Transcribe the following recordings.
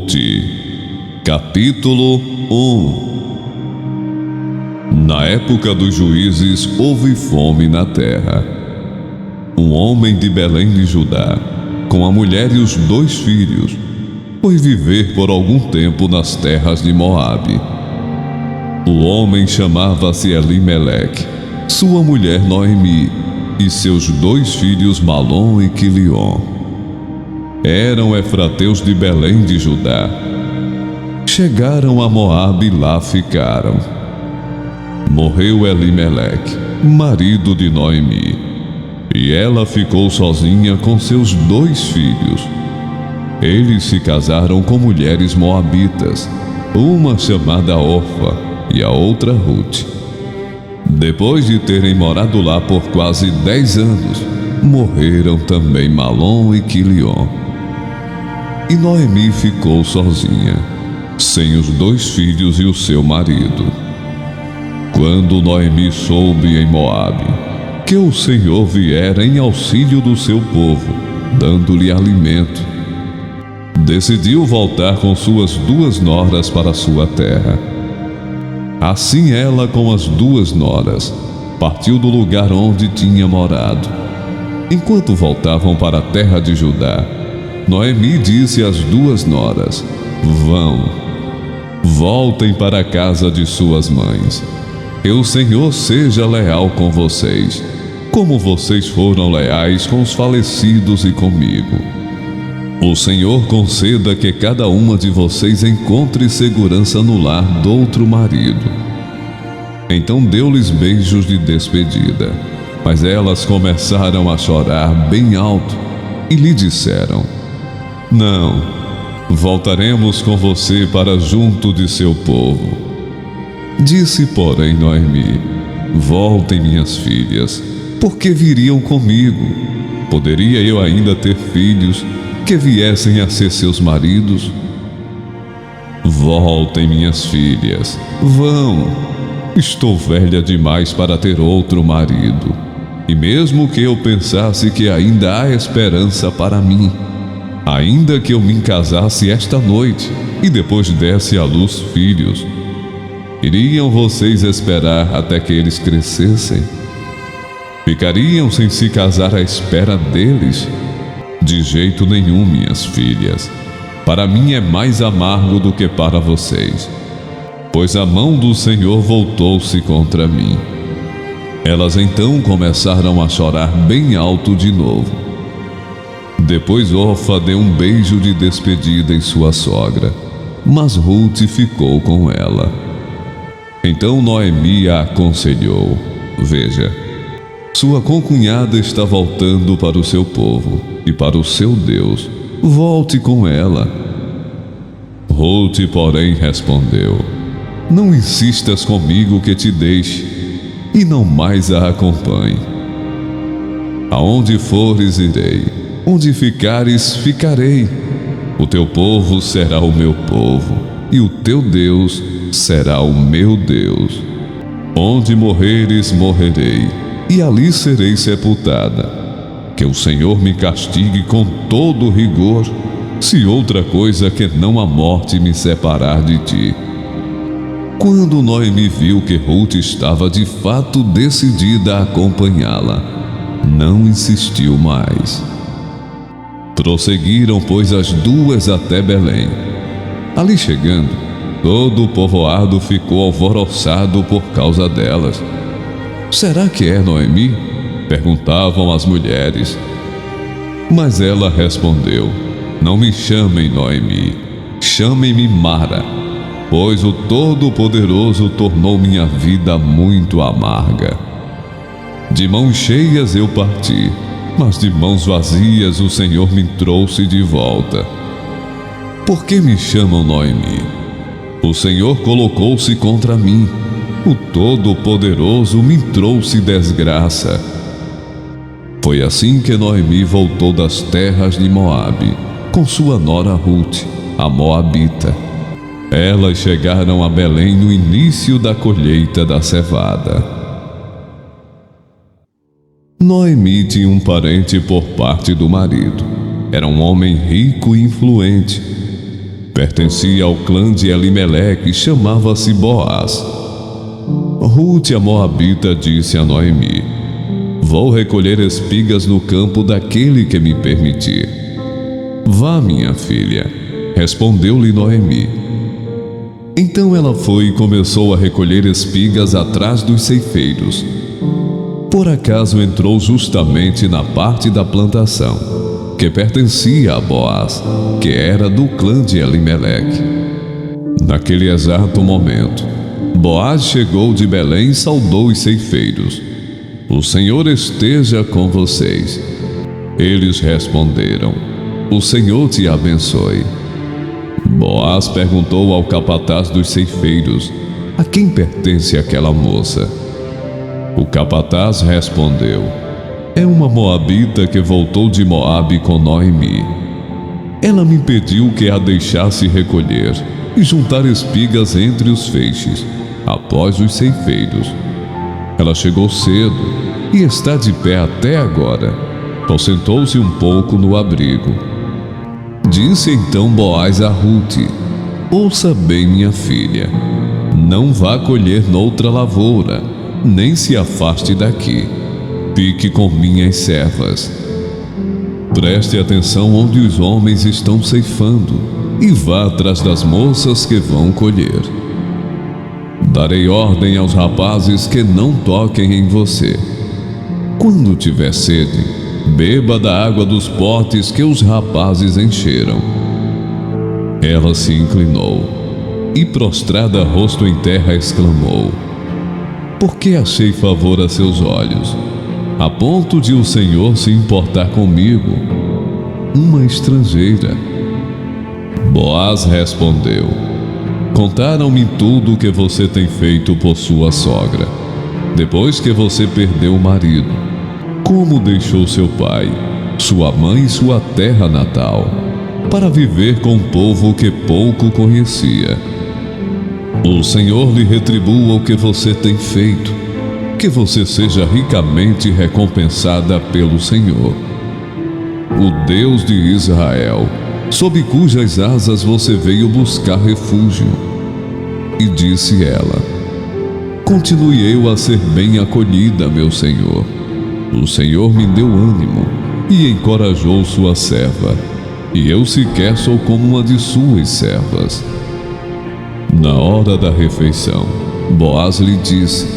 Ruth, capítulo 1. Na época dos juízes houve fome na terra. Um homem de Belém de Judá, com a mulher e os 2 filhos, foi viver por algum tempo nas terras de Moabe. O homem chamava-se Elimeleque, sua mulher Noemi e seus 2 filhos Malom e Quilion. Eram efrateus de Belém de Judá. Chegaram a Moabe e lá ficaram. Morreu Elimeleque, marido de Noemi, e ela ficou sozinha com seus 2 filhos. Eles se casaram com mulheres moabitas, uma chamada Orfa e a outra Ruth. Depois de terem morado lá por quase 10 anos, morreram também Malom e Quilion. E Noemi ficou sozinha, sem os 2 filhos e o seu marido. Quando Noemi soube em Moabe que o Senhor viera em auxílio do seu povo, dando-lhe alimento, decidiu voltar com suas 2 noras para sua terra. Assim ela, com as 2 noras, partiu do lugar onde tinha morado. Enquanto voltavam para a terra de Judá, Noemi disse às 2 noras: voltem para a casa de suas mães. Que o Senhor seja leal com vocês, como vocês foram leais com os falecidos e comigo. O Senhor conceda que cada uma de vocês encontre segurança no lar do outro marido. Então deu-lhes beijos de despedida, mas elas começaram a chorar bem alto e lhe disseram: não, voltaremos com você para junto de seu povo. Disse, porém, Noemi: voltem, minhas filhas, porque viriam comigo. Poderia eu ainda ter filhos que viessem a ser seus maridos? Voltem, minhas filhas, vão. Estou velha demais para ter outro marido, e mesmo que eu pensasse que ainda há esperança para mim, ainda que eu me casasse esta noite e depois desse à luz filhos, iriam vocês esperar até que eles crescessem? Ficariam sem se casar à espera deles? De jeito nenhum, minhas filhas. Para mim é mais amargo do que para vocês, pois a mão do Senhor voltou-se contra mim. Elas então começaram a chorar bem alto de novo. Depois Orfa deu um beijo de despedida em sua sogra, mas Ruth ficou com ela. Então Noemi a aconselhou: veja, sua concunhada está voltando para o seu povo e para o seu Deus. Volte com ela. Ruth, porém, respondeu: não insistas comigo que te deixe, e não mais a acompanhe. Aonde fores, irei. Onde ficares, ficarei. O teu povo será o meu povo, e o teu Deus será o meu Deus. Onde morreres, morrerei, e ali serei sepultada. Que o Senhor me castigue com todo rigor, se outra coisa que não a morte me separar de ti. Quando Noemi viu que Ruth estava de fato decidida a acompanhá-la, não insistiu mais. Prosseguiram, pois, as 2 até Belém. Ali chegando, todo o povoado ficou alvoroçado por causa delas. Será que é Noemi? Perguntavam as mulheres. Mas ela respondeu: não me chamem Noemi, chamem-me Mara, pois o Todo-Poderoso tornou minha vida muito amarga. De mãos cheias eu parti, mas de mãos vazias o Senhor me trouxe de volta. Por que me chamam Noemi? O Senhor colocou-se contra mim, o Todo-Poderoso me trouxe desgraça. Foi assim que Noemi voltou das terras de Moabe, com sua nora Ruth, a moabita. Elas chegaram a Belém no início da colheita da cevada. Noemi tinha um parente por parte do marido. Era um homem rico e influente. pertencia ao clã de Elimeleque e chamava-se Boaz. Ruth, a moabita, disse a Noemi: vou recolher espigas no campo daquele que me permitir. Vá, minha filha, respondeu-lhe Noemi. Então ela foi e começou a recolher espigas atrás dos ceifeiros. Por acaso entrou justamente na parte da plantação, que pertencia a Boaz, que era do clã de Elimeleque. Naquele exato momento, Boaz chegou de Belém e saudou os ceifeiros: o Senhor esteja com vocês. Eles responderam: o Senhor te abençoe. Boaz perguntou ao capataz dos ceifeiros: a quem pertence aquela moça? O capataz respondeu: é uma moabita que voltou de Moabe com Noemi. Ela me pediu que a deixasse recolher e juntar espigas entre os feixes, após os ceifeiros. Ela chegou cedo e está de pé até agora. Sentou-se um pouco no abrigo. Disse então Boaz a Ruth: ouça bem, minha filha, não vá colher noutra lavoura, nem se afaste daqui. Fique com minhas servas. Preste atenção onde os homens estão ceifando e vá atrás das moças que vão colher. Darei ordem aos rapazes que não toquem em você. Quando tiver sede, beba da água dos potes que os rapazes encheram. Ela se inclinou e, prostrada rosto em terra, exclamou: por que achei favor a seus olhos, a ponto de o Senhor se importar comigo, uma estrangeira? Boaz respondeu: contaram-me tudo o que você tem feito por sua sogra, depois que você perdeu o marido, como deixou seu pai, sua mãe e sua terra natal, para viver com um povo que pouco conhecia. O Senhor lhe retribua o que você tem feito, que você seja ricamente recompensada pelo Senhor, o Deus de Israel, sob cujas asas você veio buscar refúgio. E disse ela: continue eu a ser bem acolhida, meu Senhor. O Senhor me deu ânimo e encorajou sua serva, e eu sequer sou como uma de suas servas. Na hora da refeição, Boaz lhe disse: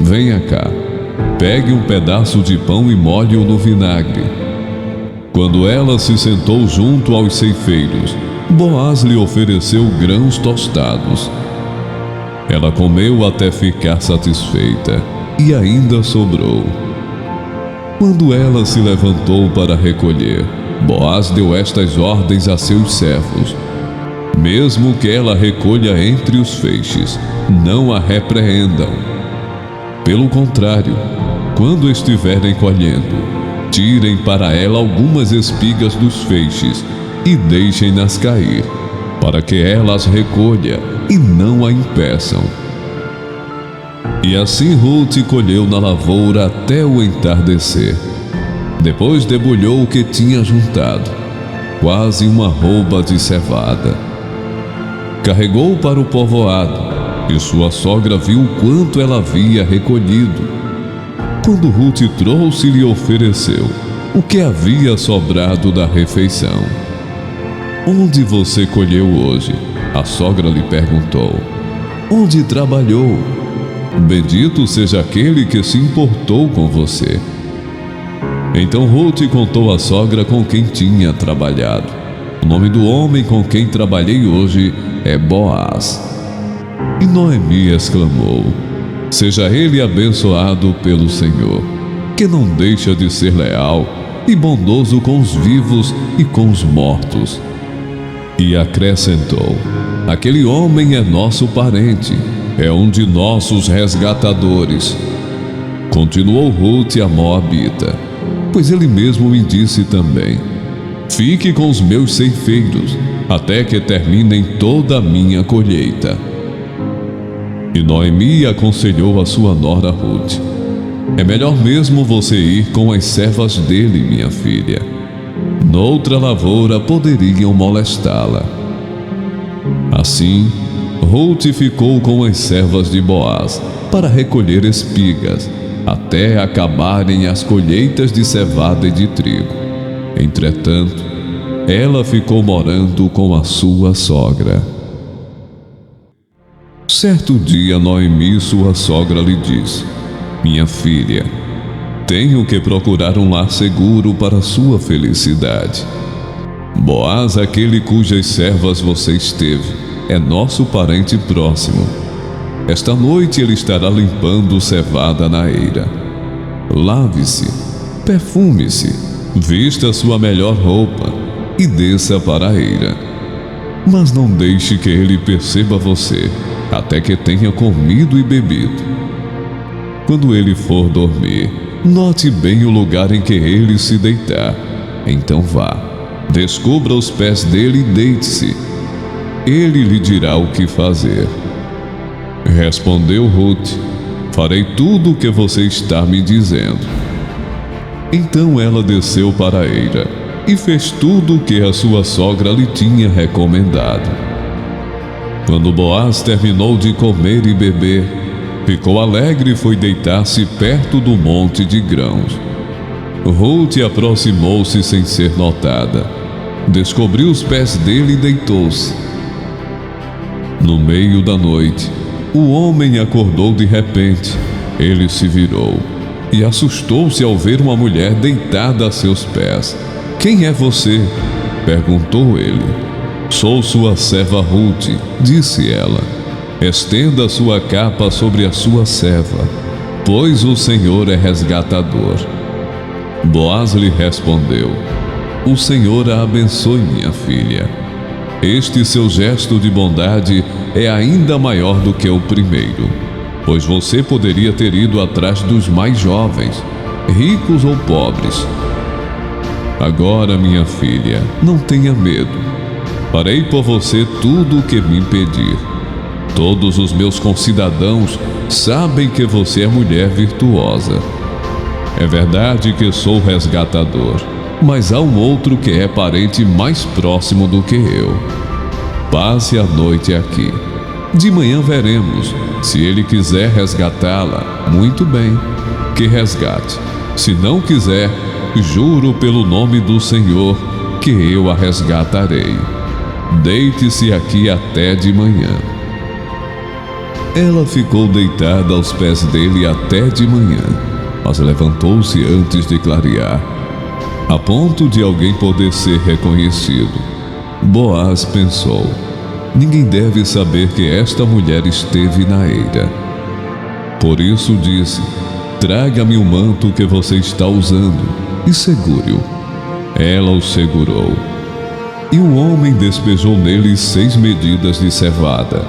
venha cá, pegue um pedaço de pão e molhe-o no vinagre. Quando ela se sentou junto aos ceifeiros, Boaz lhe ofereceu grãos tostados. Ela comeu até ficar satisfeita, e ainda sobrou. Quando ela se levantou para recolher, Boaz deu estas ordens a seus servos: mesmo que ela recolha entre os feixes, não a repreendam. Pelo contrário, quando estiverem colhendo, tirem para ela algumas espigas dos feixes e deixem-nas cair, para que ela as recolha e não a impeçam. E assim Ruth colheu na lavoura até o entardecer. Depois debulhou o que tinha juntado, quase uma arroba de cevada. Carregou para o povoado, e sua sogra viu quanto ela havia recolhido. Quando Ruth trouxe, lhe ofereceu o que havia sobrado da refeição. Onde você colheu hoje? A sogra lhe perguntou. Onde trabalhou? Bendito seja aquele que se importou com você. Então Ruth contou à sogra com quem tinha trabalhado. O nome do homem com quem trabalhei hoje é Boaz. E Noemi exclamou: seja ele abençoado pelo Senhor, que não deixa de ser leal e bondoso com os vivos e com os mortos. E acrescentou: aquele homem é nosso parente, é um de nossos resgatadores. Continuou Ruth a moabita, pois ele mesmo me disse também: fique com os meus ceifeiros, até que terminem toda a minha colheita. E Noemi aconselhou a sua nora Ruth: é melhor mesmo você ir com as servas dele, minha filha. Noutra lavoura poderiam molestá-la. Assim, Ruth ficou com as servas de Boaz para recolher espigas, até acabarem as colheitas de cevada e de trigo. Entretanto, ela ficou morando com a sua sogra. Certo dia, Noemi, sua sogra, lhe disse: Minha filha, tenho que procurar um lar seguro para sua felicidade. Boaz, aquele cujas servas você esteve, é nosso parente próximo. Esta noite ele estará limpando cevada na eira. Lave-se, perfume-se, vista sua melhor roupa e desça para a eira. Mas não deixe que ele perceba você, até que tenha comido e bebido. Quando ele for dormir, note bem o lugar em que ele se deitar. Então vá, descubra os pés dele e deite-se. Ele lhe dirá o que fazer. Respondeu Ruth: Farei tudo o que você está me dizendo. Então ela desceu para a eira e fez tudo o que a sua sogra lhe tinha recomendado. Quando Boaz terminou de comer e beber, ficou alegre e foi deitar-se perto do monte de grãos. Ruth aproximou-se sem ser notada, descobriu os pés dele e deitou-se. No meio da noite, o homem acordou de repente. Ele se virou e assustou-se ao ver uma mulher deitada a seus pés. Quem é você? Perguntou ele. Sou sua serva Ruth, disse ela. Estenda sua capa sobre a sua serva, pois o Senhor é resgatador. Boaz lhe respondeu: O Senhor a abençoe, minha filha. Este seu gesto de bondade é ainda maior do que o primeiro, pois você poderia ter ido atrás dos mais jovens, ricos ou pobres. Agora, minha filha, não tenha medo. Farei por você tudo o que me pedir. Todos os meus concidadãos sabem que você é mulher virtuosa. É verdade que sou resgatador, mas há um outro que é parente mais próximo do que eu. Passe a noite aqui. De manhã veremos. Se ele quiser resgatá-la, muito bem, que resgate. Se não quiser, juro pelo nome do Senhor que eu a resgatarei. Deite-se aqui até de manhã. Ela ficou deitada aos pés dele até de manhã, mas levantou-se antes de clarear, a ponto de alguém poder ser reconhecido. Boaz pensou: ninguém deve saber que esta mulher esteve na eira. Por isso disse: traga-me o manto que você está usando e segure-o. Ela o segurou. E o homem despejou nele 6 medidas de cevada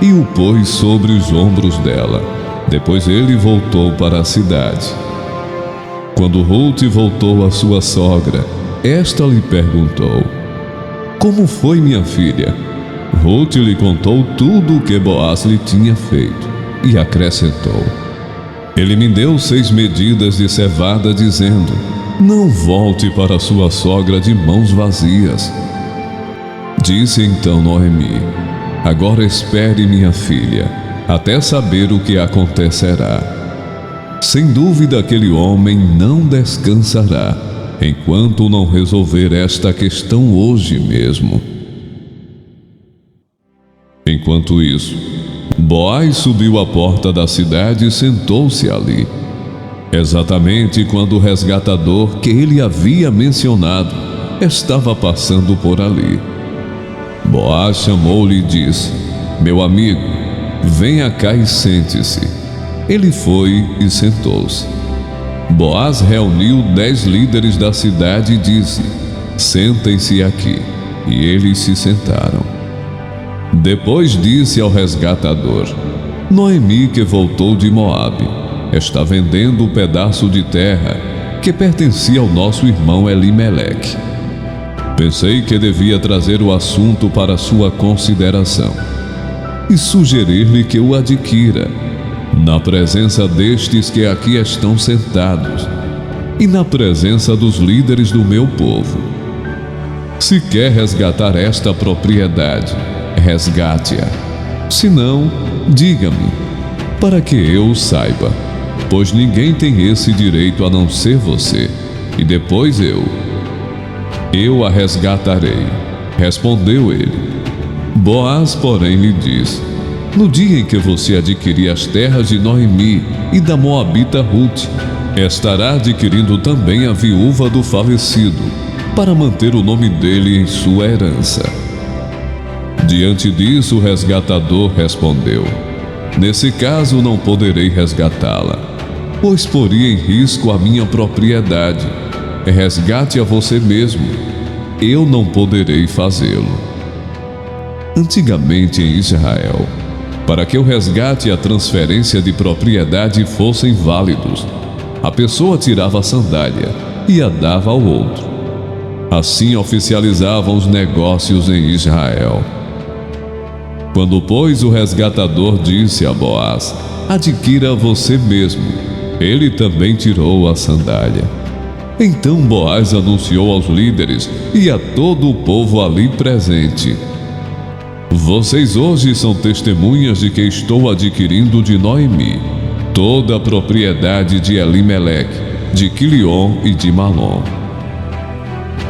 e o pôs sobre os ombros dela. Depois ele voltou para a cidade. Quando Ruth voltou à sua sogra, esta lhe perguntou: como foi, minha filha? Ruth lhe contou tudo o que Boaz lhe tinha feito e acrescentou: ele me deu 6 medidas de cevada, dizendo: não volte para sua sogra de mãos vazias. Disse então Noemi: agora espere, minha filha, até saber o que acontecerá. Sem dúvida aquele homem não descansará, enquanto não resolver esta questão hoje mesmo. Enquanto isso, Boaz subiu à porta da cidade e sentou-se ali. Exatamente quando o resgatador que ele havia mencionado estava passando por ali. Boaz chamou-lhe e disse: meu amigo, venha cá e sente-se. Ele foi e sentou-se. Boaz reuniu 10 líderes da cidade e disse: sentem-se aqui. E eles se sentaram. Depois disse ao resgatador: Noemi, que voltou de Moabe, está vendendo o pedaço de terra que pertencia ao nosso irmão Elimeleque. Pensei que devia trazer o assunto para sua consideração e sugerir-lhe que o adquira, na presença destes que aqui estão sentados e na presença dos líderes do meu povo. Se quer resgatar esta propriedade, resgate-a. Se não, diga-me, para que eu saiba, pois ninguém tem esse direito a não ser você, e depois eu. Eu a resgatarei, respondeu ele. Boaz, porém, lhe disse: no dia em que você adquirir as terras de Noemi e da moabita Ruth, estará adquirindo também a viúva do falecido, para manter o nome dele em sua herança. Diante disso, o resgatador respondeu: nesse caso não poderei resgatá-la, pois poria em risco a minha propriedade. Resgate a você mesmo, eu não poderei fazê-lo. Antigamente em Israel, para que o resgate e a transferência de propriedade fossem válidos, a pessoa tirava a sandália e a dava ao outro. Assim oficializavam os negócios em Israel. Quando, pois, o resgatador disse a Boaz: adquira você mesmo, ele também tirou a sandália. Então Boaz anunciou aos líderes e a todo o povo ali presente: vocês hoje são testemunhas de que estou adquirindo de Noemi toda a propriedade de Elimeleque, de Quilion e de Malom.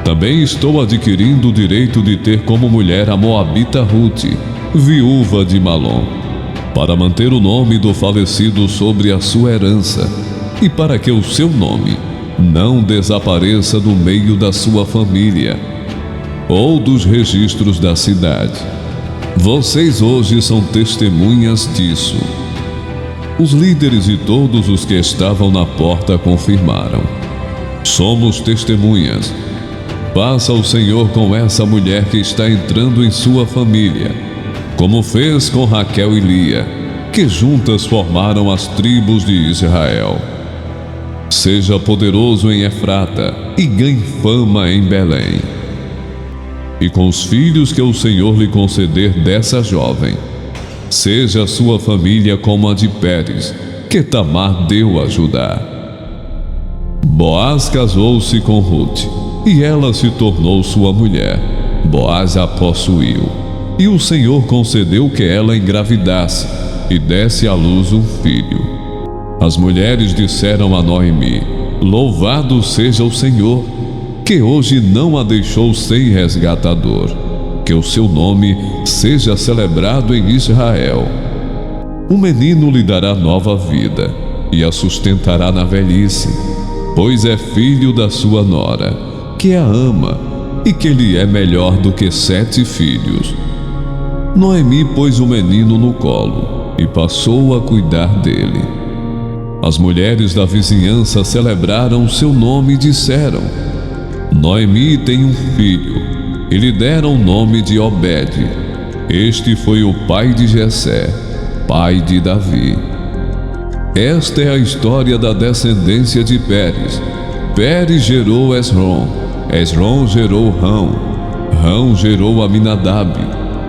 Também estou adquirindo o direito de ter como mulher a moabita Ruth, viúva de Malom, para manter o nome do falecido sobre a sua herança, e para que o seu nome não desapareça do meio da sua família ou dos registros da cidade. Vocês hoje são testemunhas disso. Os líderes e todos os que estavam na porta confirmaram: somos testemunhas. Faça o Senhor com essa mulher que está entrando em sua família, como fez com Raquel e Lia, que juntas formaram as tribos de Israel. Seja poderoso em Efrata e ganhe fama em Belém. E com os filhos que o Senhor lhe conceder dessa jovem, seja a sua família como a de Pérez, que Tamar deu a Judá. Boaz casou-se com Ruth, e ela se tornou sua mulher. Boaz a possuiu, e o Senhor concedeu que ela engravidasse e desse à luz um filho. As mulheres disseram a Noemi: louvado seja o Senhor, que hoje não a deixou sem resgatador. Que o seu nome seja celebrado em Israel. O menino lhe dará nova vida e a sustentará na velhice, pois é filho da sua nora, que a ama e que lhe é melhor do que 7 filhos. Noemi pôs o menino no colo e passou a cuidar dele. As mulheres da vizinhança celebraram o seu nome e disseram: Noemi tem um filho, e lhe deram o nome de Obed. Este foi o pai de Jessé, pai de Davi. Esta é a história da descendência de Pérez. Pérez gerou Esrom, Esrom gerou Rão, Rão gerou Aminadab,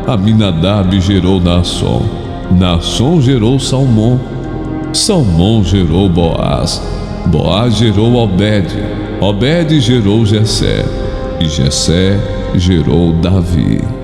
Aminadab gerou Naasson, Naasson gerou Salmão, Salmão gerou Boaz, Boaz gerou Obed, Obed gerou Jessé, e Jessé gerou Davi.